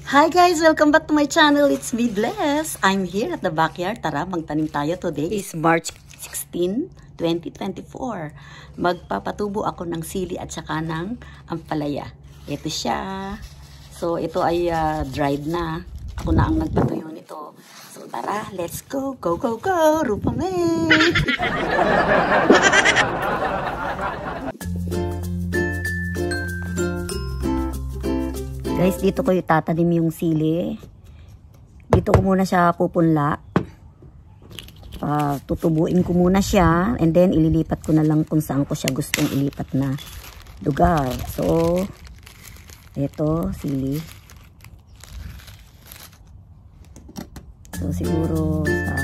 Hi guys! Welcome back to my channel. It's me, Bless. I'm here at the backyard. Tara, magtanim tayo. Today is March 16, 2024. Magpapatubo ako ng sili at saka ng ampalaya. Ito siya. So, ito ay dried na. Ako na ang nagpatuyo nito. So, tara, let's go! Go, go, go! Rupamate! Guys, dito ko itatanim yung sili. Dito ko muna siya pupunla. Tutubuin ko muna siya. And then, ililipat ko na lang kung saan ko siya gustong ilipat na lugar. So, ito, sili. So, siguro sa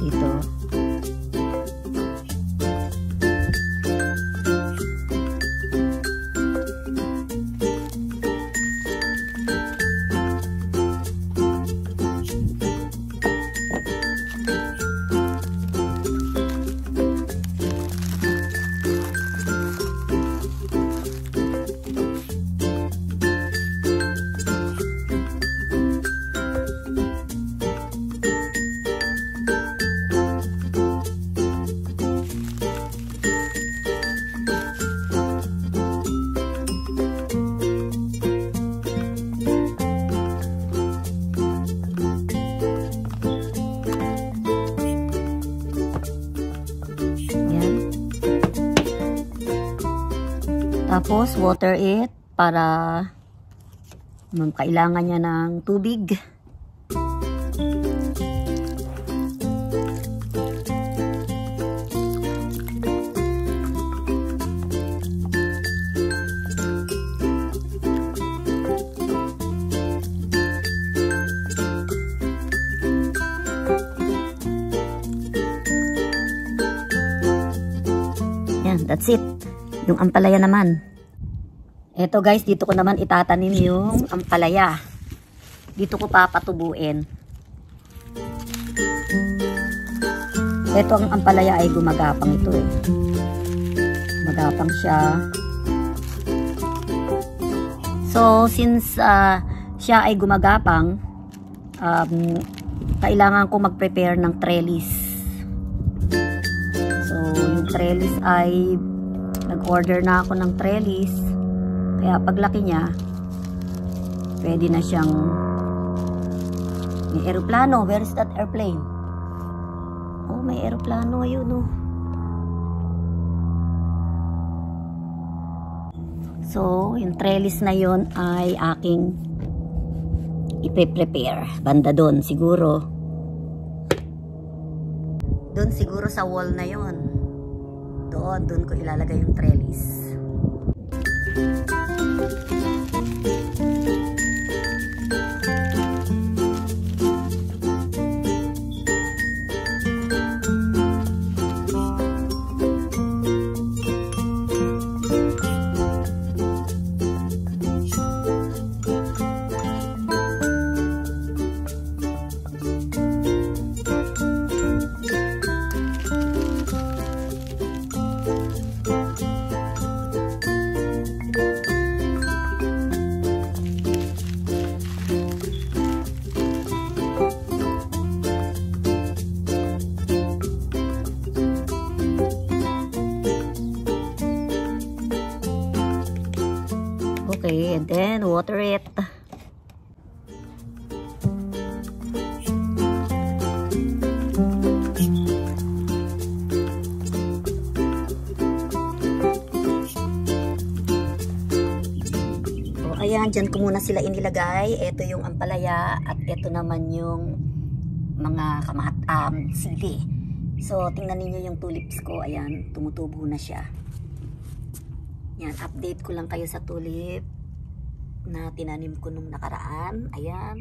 dito. Tapos, water it para kailangan niya ng tubig. Yan, that's it. Yung ampalaya naman. Eto guys, dito ko naman itatanim yung ampalaya. Dito ko papatubuin. Eto ang ampalaya ay gumagapang ito eh. Gumagapang siya. So, since siya ay gumagapang, kailangan ko mag-prepare ng trellis. So, yung trellis ay nag-order na ako ng trellis. Kaya paglaki niya, pwede na siyang may aeroplano. Where is that airplane? Oh, may aeroplano ayun oh. So, yung trellis na yun ay aking ipe-prepare. Banda doon siguro. Doon siguro sa wall na yun. Doon ko ilalagay yung trellis. Okay, and then water it. So, ayan, dyan ko muna sila inilagay. Ito yung ampalaya at ito naman yung mga sili. So, tingnan niyo yung tulips ko. Ayan, tumutubo na siya. Yan, update ko lang kayo sa tulip na tinanim ko nung nakaraan. Ayan.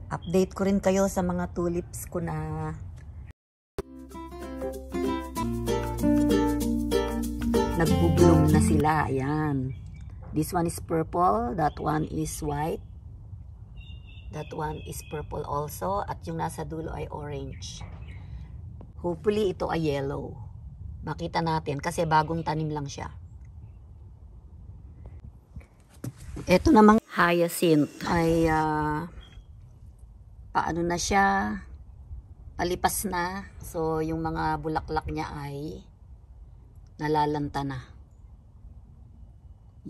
Update ko rin kayo sa mga tulips ko na nagbo-bloom na sila. Ayan. This one is purple. That one is white. That one is purple also. At yung nasa dulo ay orange. Hopefully ito ay yellow. Makita natin kasi bagong tanim lang siya. Ito namang hyacinth ay paano na siya, palipas na. So yung mga bulaklak niya ay nalalanta na.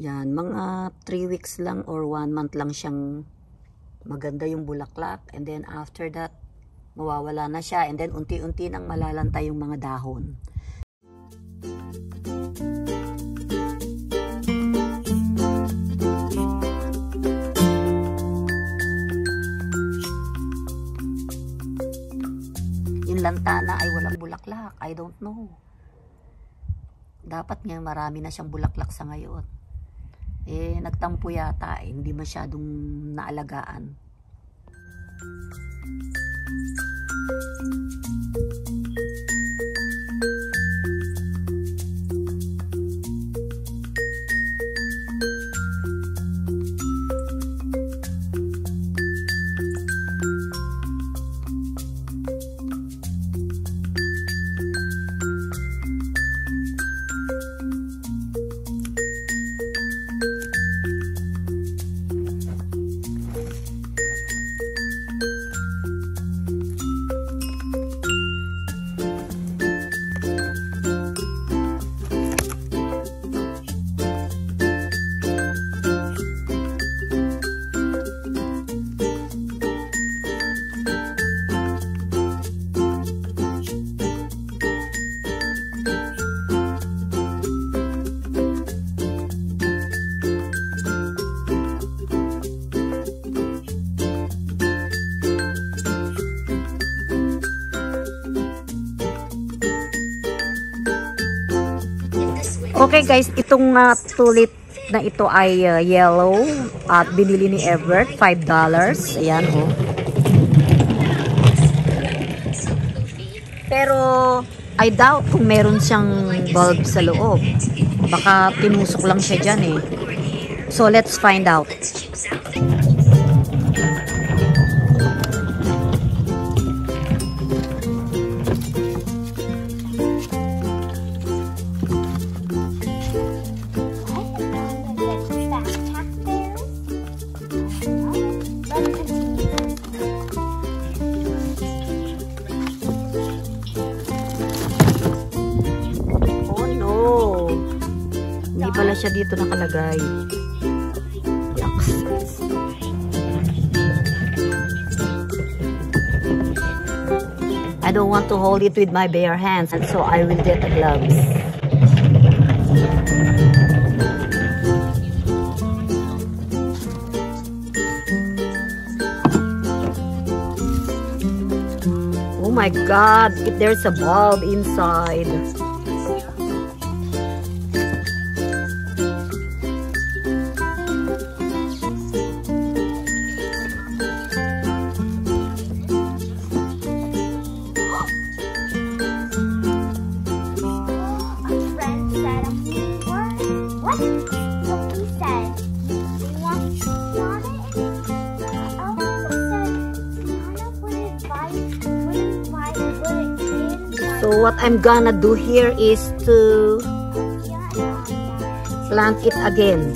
Yan, mga 3 weeks lang or 1 month lang siyang maganda yung bulaklak, and then after that mawawala na siya, and then unti-unti nang malalanta yung mga dahon. Yung lantana ay walang bulaklak. I don't know. Dapat nga marami na siyang bulaklak sa ngayon. Eh, nagtampo yata. Hindi masyadong naalagaan. Okay guys, itong tulip na ito ay yellow at binili ni Everett, $5. Ayan oh. Pero I doubt kung meron siyang bulb sa loob. Baka tinusok lang siya dyan eh. So let's find out. Hindi pala siya dito nakalagay. Yucks. I don't want to hold it with my bare hands, and so I will get the gloves. Oh my God, there's a bulb inside. So what I'm gonna do here is to plant it again.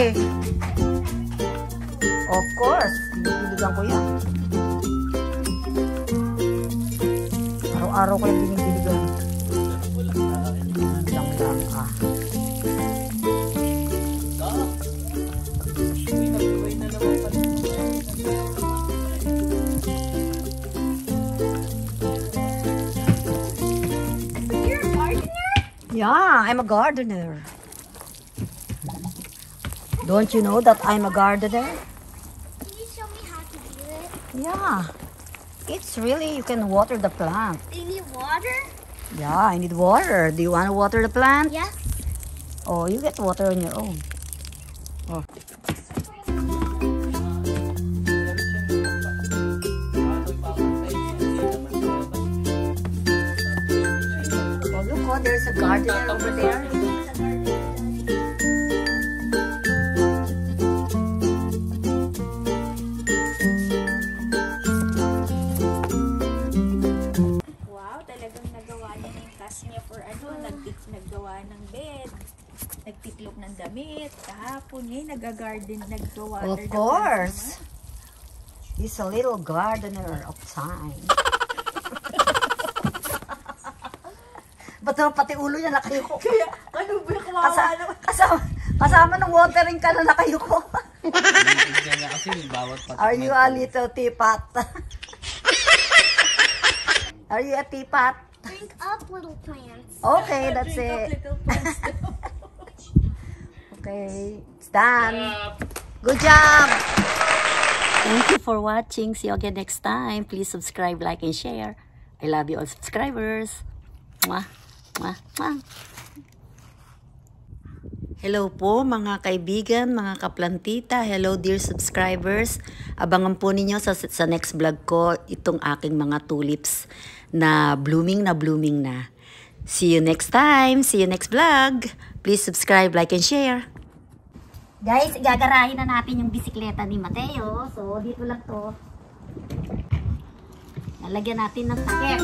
eh. Of course, binibiligan ko yan. Araw-araw ko yung binibiligan. Lang ah. Yeah, I'm a gardener. Don't you know that I'm a gardener? Can you show me how to do it? Yeah. It's really, you can water the plant. Do you need water? Yeah, I need water. Do you want to water the plant? Yes. Oh, you get water on your own. Oh. Oh, look, oh, there's a gardener over there. Naggawa ng bed, nagtiklop ng damit, kahapon ngayon nag-garden, naggawater. Of course. He's a little gardener of time. Ba't naman pati ulo niya nakayuko? Kaya, ano ba yung kawawa kasama ng watering ka na nakayuko. Are you a little teapot? Are you a teapot? Drink up, little plants. Okay, that's it. Okay, it's done. Good job. Thank you for watching. See you again next time. Please subscribe, like, and share. I love you all subscribers. Mwah, mwah, mwah. Hello po mga kaibigan, mga kaplantita. Hello dear subscribers. Abangan po ninyo sa next vlog ko itong aking mga tulips na blooming na. See you next time. See you next vlog. Please subscribe, like, and share. Guys, gagarahin na natin yung bisikleta ni Mateo. So, dito lang to. Lalagyan natin ng takip.